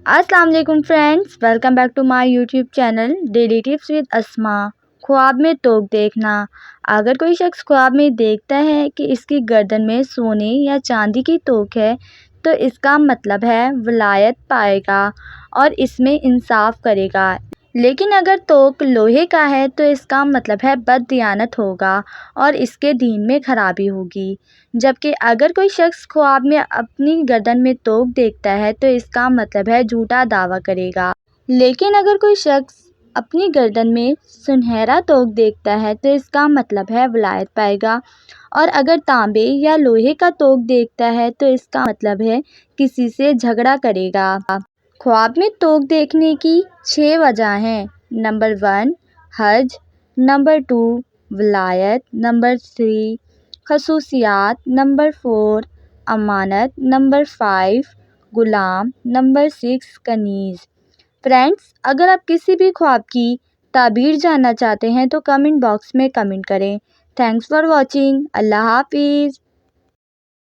السلام علیکم friends, welcome back to my YouTube channel daily tips with Asma. خواب میں توک دیکھنا۔ اگر کوئی شخص خواب میں دیکھتا ہے کہ اس کی گردن میں سونے یا چاندی کی توک ہے تو اس کا مطلب ہے ولایت پائے گا اور اس میں انصاف کرے گا، لیکن اگر توک لوہے کا ہے تو اس کا مطلب ہے بددیانت ہوگا اور اس کے دین میں خرابی ہوگی۔ جبکہ اگر کوئی شخص خواب میں اپنی گردن میں توک دیکھتا ہے تو اس کا مطلب ہے جھوٹا دعویٰ کرے گا، لیکن اگر کوئی شخص اپنی گردن میں سنہرا توک دیکھتا ہے تو اس کا مطلب ہے ولایت پائے گا، اور اگر تانبے یا لوہے کا توک دیکھتا ہے تو اس کا مطلب ہے کسی سے جھگڑا کرے گا۔ خواب میں توک دیکھنے کی 6 وجہ ہیں۔ نمبر 1 حج، نمبر 2 ولایت، نمبر 3 خصوصیات، نمبر 4 امانت، نمبر 5 غلام، نمبر 6 کنیز۔ فرینڈز، اگر آپ کسی بھی خواب کی تعبیر جاننا چاہتے ہیں تو کمنٹ باکس میں کمنٹ کریں۔ Thanks for watching. اللہ حافظ۔